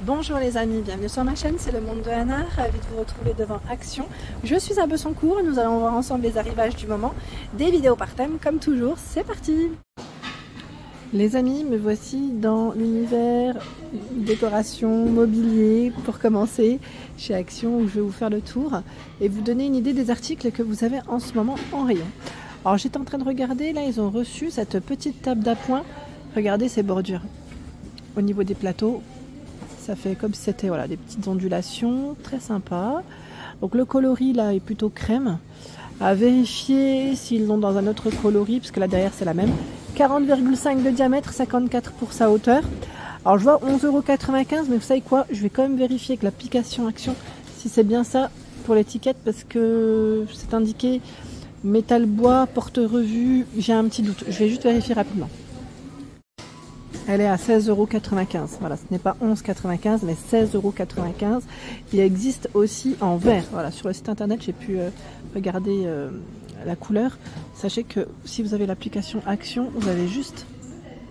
Bonjour les amis, bienvenue sur ma chaîne, c'est le monde de Anna, ravie de vous retrouver devant Action. Je suis à Bessancourt, nous allons voir ensemble les arrivages du moment, des vidéos par thème comme toujours, c'est parti. Les amis, me voici dans l'univers décoration, mobilier, pour commencer, chez Action où je vais vous faire le tour et vous donner une idée des articles que vous avez en ce moment en rayon. Alors j'étais en train de regarder, là ils ont reçu cette petite table d'appoint, regardez ces bordures au niveau des plateaux. Ça fait comme si c'était voilà, des petites ondulations, très sympa. Donc le coloris là est plutôt crème. À vérifier s'ils l'ont dans un autre coloris, parce que là derrière c'est la même. 40,5 de diamètre, 54 pour sa hauteur. Alors je vois 11,95 €, mais vous savez quoi? Je vais quand même vérifier avec l'application Action si c'est bien ça pour l'étiquette, parce que c'est indiqué métal bois, porte-revue. J'ai un petit doute, je vais juste vérifier rapidement. Elle est à 16,95 €. Voilà, ce n'est pas 11,95 €, mais 16,95 €. Il existe aussi en vert. Voilà, sur le site internet, j'ai pu regarder la couleur. Sachez que si vous avez l'application Action, vous avez juste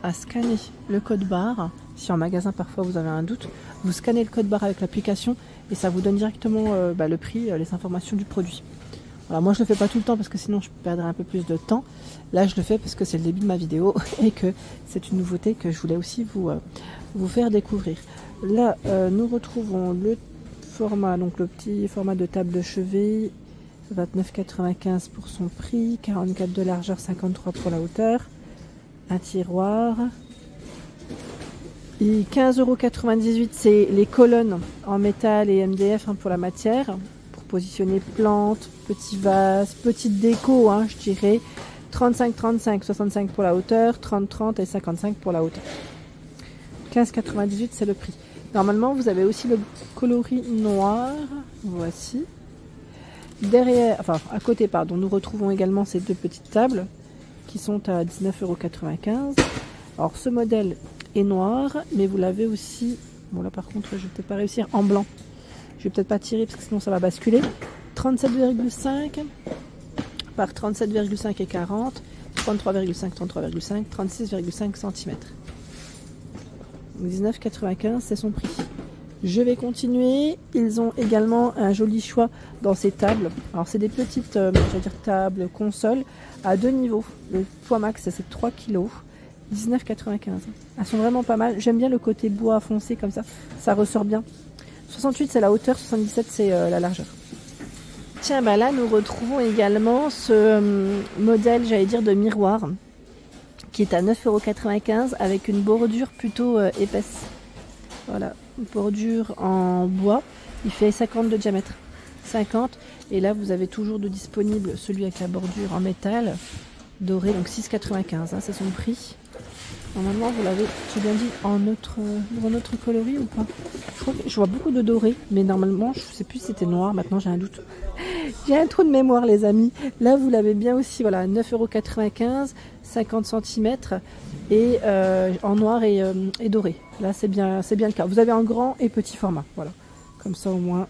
à scanner le code barre. Si en magasin, parfois, vous avez un doute, vous scannez le code barre avec l'application et ça vous donne directement le prix, les informations du produit. Voilà, moi je le fais pas tout le temps parce que sinon je perdrais un peu plus de temps. Là je le fais parce que c'est le début de ma vidéo et que c'est une nouveauté que je voulais aussi vous faire découvrir. Là nous retrouvons le format, donc le petit format de table de chevet, 29,95 € pour son prix, 44 de largeur, 53 pour la hauteur, un tiroir. Et 15,98 € c'est les colonnes en métal et MDF pour la matière. Positionner plantes, petits vases, petite déco, je dirais 35,35, 65 pour la hauteur, 30,30 et 55 pour la hauteur. 15,98 c'est le prix. Normalement vous avez aussi le coloris noir, voici. Derrière, enfin à côté pardon, nous retrouvons également ces deux petites tables qui sont à 19,95 €. Alors ce modèle est noir, mais vous l'avez aussi, bon là par contre je ne vais peut-être pas réussir, en blanc. Je vais peut-être pas tirer parce que sinon ça va basculer. 37,5 par 37,5 et 40, 33,5, 33,5, 36,5 cm. 19,95 c'est son prix. Je vais continuer. Ils ont également un joli choix dans ces tables. Alors c'est des petites je vais dire tables consoles à deux niveaux. Le poids max c'est 3 kg. 19,95. Elles sont vraiment pas mal. J'aime bien le côté bois foncé comme ça. Ça ressort bien. 68 c'est la hauteur, 77 c'est la largeur. Tiens, bah là nous retrouvons également ce modèle, j'allais dire de miroir, qui est à 9,95 € avec une bordure plutôt épaisse. Voilà, une bordure en bois, il fait 50 de diamètre, 50, et là vous avez toujours de disponible celui avec la bordure en métal, doré, donc 6,95 €, c'est son prix. Normalement, vous l'avez, j'ai bien dit, en autre coloris ou pas? Je crois que je vois beaucoup de doré, mais normalement, je ne sais plus si c'était noir. Maintenant, j'ai un doute. J'ai un trou de mémoire, les amis. Là, vous l'avez bien aussi, voilà, 9,95 €, 50 cm, et en noir et doré. Là, c'est bien le cas. Vous avez en grand et petit format, voilà. Comme ça, au moins.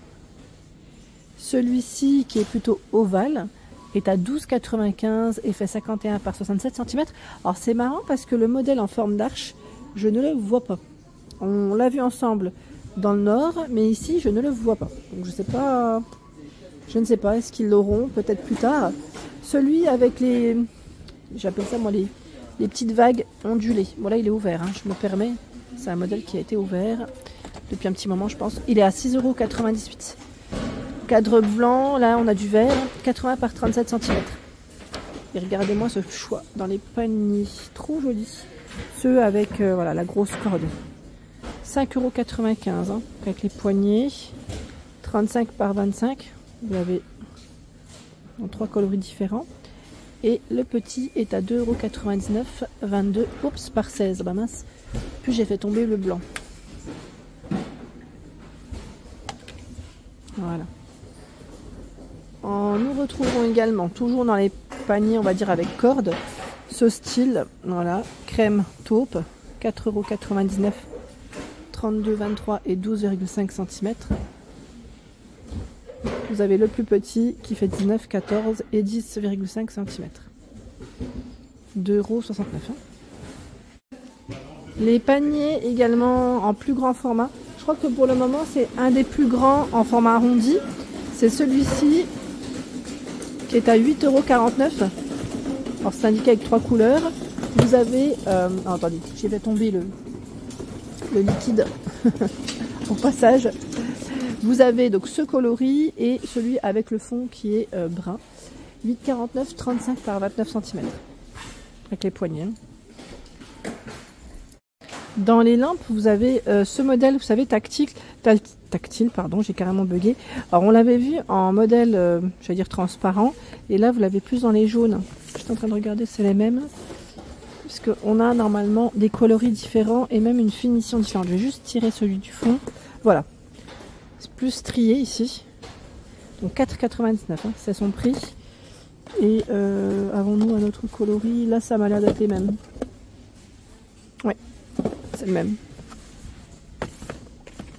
Celui-ci, qui est plutôt ovale, est à 12,95 € et fait 51 par 67 cm. Alors c'est marrant parce que le modèle en forme d'arche, je ne le vois pas. On l'a vu ensemble dans le nord, mais ici je ne le vois pas. Donc je ne sais pas, est-ce qu'ils l'auront peut-être plus tard. Celui avec les, j'appelle ça moi les petites vagues ondulées. Bon là il est ouvert, je me permets. C'est un modèle qui a été ouvert depuis un petit moment je pense. Il est à 6,98 €. Cadre blanc, là on a du vert, 80 par 37 cm. Et regardez-moi ce choix dans les paniers, trop joli. Ceux avec voilà, la grosse corde. 5,95 € avec les poignées. 35 par 25, vous l'avez en trois coloris différents. Et le petit est à 2,99 €, 22 par 16. Bah mince, puis j'ai fait tomber le blanc. Voilà. Nous retrouvons également, toujours dans les paniers, on va dire avec corde, ce style, voilà, crème taupe, 4,99 €, 32, 23 et 12,5 cm. Vous avez le plus petit qui fait 19, 14 et 10,5 cm. 2,69 €. Les paniers également en plus grand format. Je crois que pour le moment c'est un des plus grands en format arrondi. C'est celui-ci qui est à 8,49 €. Alors c'est indiqué avec 3 couleurs. Vous avez... attendez, j'ai fait tomber le liquide au passage. Vous avez donc ce coloris et celui avec le fond qui est brun. 8,49 €, 35 par 29 cm. Avec les poignées. Dans les lampes, vous avez ce modèle, vous savez, tactile, pardon, j'ai carrément bugué. Alors on l'avait vu en modèle, j'allais dire transparent, et là vous l'avez plus dans les jaunes. Je suis en train de regarder, c'est les mêmes. Puisqu'on a normalement des coloris différents et même une finition différente. Je vais juste tirer celui du fond. Voilà. C'est plus strié ici. Donc 4,99 €, hein, c'est son prix. Et avons-nous un autre coloris? Là, ça m'a l'air d'être les mêmes. Ouais, c'est le même.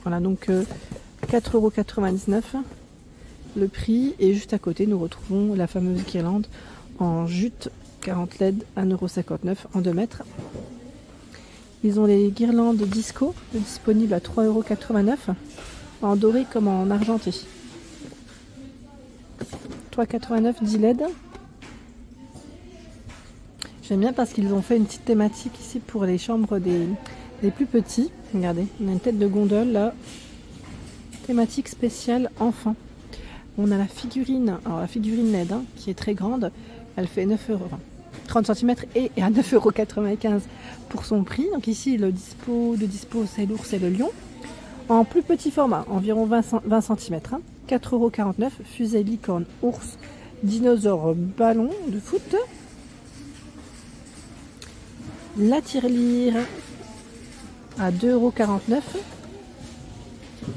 Voilà, donc 4,99 € le prix. Et juste à côté, nous retrouvons la fameuse guirlande en jute 40 LED, 1,59 € en 2 mètres. Ils ont les guirlandes disco disponibles à 3,89 € en doré comme en argenté. 3,89 € 10 LED. J'aime bien parce qu'ils ont fait une petite thématique ici pour les chambres des plus petits. Regardez, on a une tête de gondole là. Thématique spéciale enfant. On a la figurine, alors la figurine LED hein, qui est très grande. Elle fait 9 €, enfin, 30 cm et à 9,95 € pour son prix. Donc ici le dispo c'est l'ours et le lion. En plus petit format, environ 20 cm. Hein, 4,49 €. Fusée licorne, ours, dinosaure, ballon de foot. La tirelire à 2,49 €.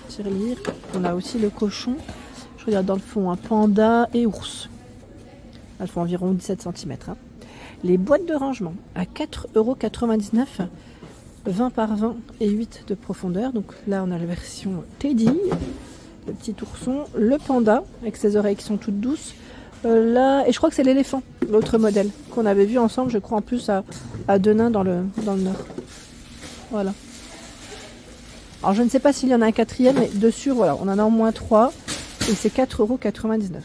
Tirelire. On a aussi le cochon. Je regarde dans le fond, un panda et ours. Elles font environ 17 cm. Hein. Les boîtes de rangement à 4,99 €. 20 par 20 et 8 de profondeur. Donc là, on a la version Teddy, le petit ourson, le panda avec ses oreilles qui sont toutes douces. Là, et je crois que c'est l'éléphant, l'autre modèle qu'on avait vu ensemble, je crois en plus à Denain dans le nord. Voilà. Alors je ne sais pas s'il y en a un quatrième, mais dessus, voilà, on en a au moins 3 et c'est 4,99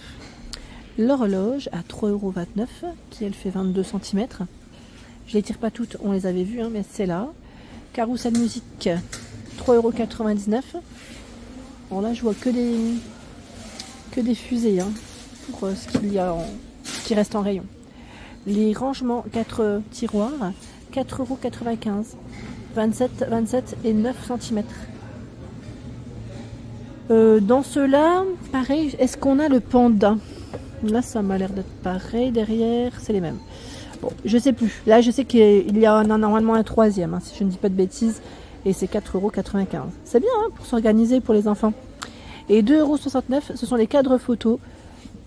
€. L'horloge à 3,29 € qui elle fait 22 cm. Je les tire pas toutes, on les avait vues, hein, mais c'est là. Carousel musique, 3,99 €. Alors là, je vois que des fusées hein, pour ce qu'il y a qui reste en rayon. Les rangements 4 tiroirs, 4,95 €. 27 et 9 cm. Dans ceux-là, pareil, est-ce qu'on a le panda? Là, ça m'a l'air d'être pareil. Derrière, c'est les mêmes. Bon, je sais plus. Là, je sais qu'il y en a normalement un troisième, hein, si je ne dis pas de bêtises. Et c'est 4,95 €. C'est bien hein, pour s'organiser pour les enfants. Et 2,69 €, ce sont les cadres photos.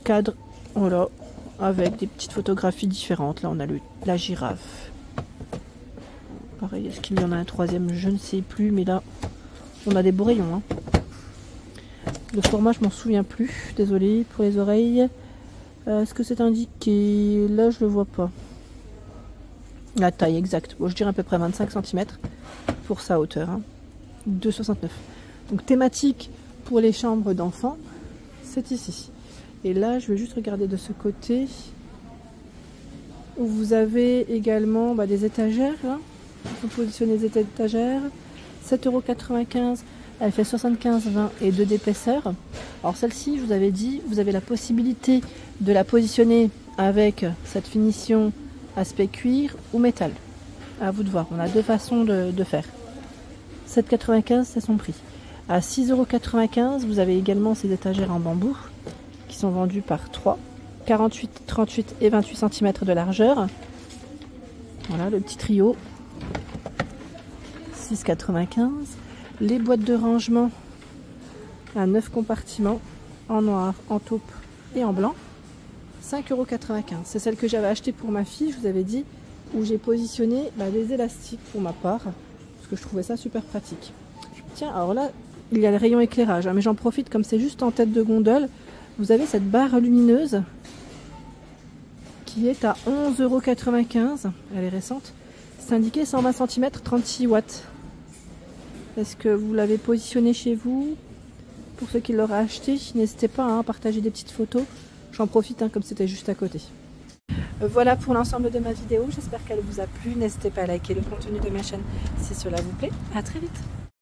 Cadres, voilà, avec des petites photographies différentes. Là, on a la girafe. Pareil, est-ce qu'il y en a un troisième? Je ne sais plus, mais là, on a des beaux rayons. Hein. Le format, je m'en souviens plus. Désolée pour les oreilles. Est-ce que c'est indiqué? Là, je le vois pas. La taille exacte. Bon, je dirais à peu près 25 cm pour sa hauteur. Hein. 2,69 €. Donc, thématique pour les chambres d'enfants, c'est ici. Et là, je vais juste regarder de ce côté où vous avez également des étagères. Là. Vous positionnez les étagères. 7,95 €. Elle fait 75, 20 et 2 d'épaisseur. Alors celle-ci, je vous avais dit, vous avez la possibilité de la positionner avec cette finition aspect cuir ou métal. À vous de voir, on a deux façons de faire. 7,95 €, c'est son prix. À 6,95 €, vous avez également ces étagères en bambou qui sont vendues par 3. 48, 38 et 28 cm de largeur. Voilà le petit trio. 6,95 €. Les boîtes de rangement à 9 compartiments en noir, en taupe et en blanc. 5,95 €. C'est celle que j'avais achetée pour ma fille, je vous avais dit, où j'ai positionné des élastiques pour ma part, parce que je trouvais ça super pratique. Tiens, alors là, il y a le rayon éclairage, hein, mais j'en profite, comme c'est juste en tête de gondole, vous avez cette barre lumineuse qui est à 11,95 €. Elle est récente. C'est indiqué 120 cm, 36 watts. Est-ce que vous l'avez positionné chez vous? Pour ceux qui l'auraient acheté, n'hésitez pas à partager des petites photos. J'en profite comme c'était juste à côté. Voilà pour l'ensemble de ma vidéo. J'espère qu'elle vous a plu. N'hésitez pas à liker le contenu de ma chaîne si cela vous plaît. À très vite.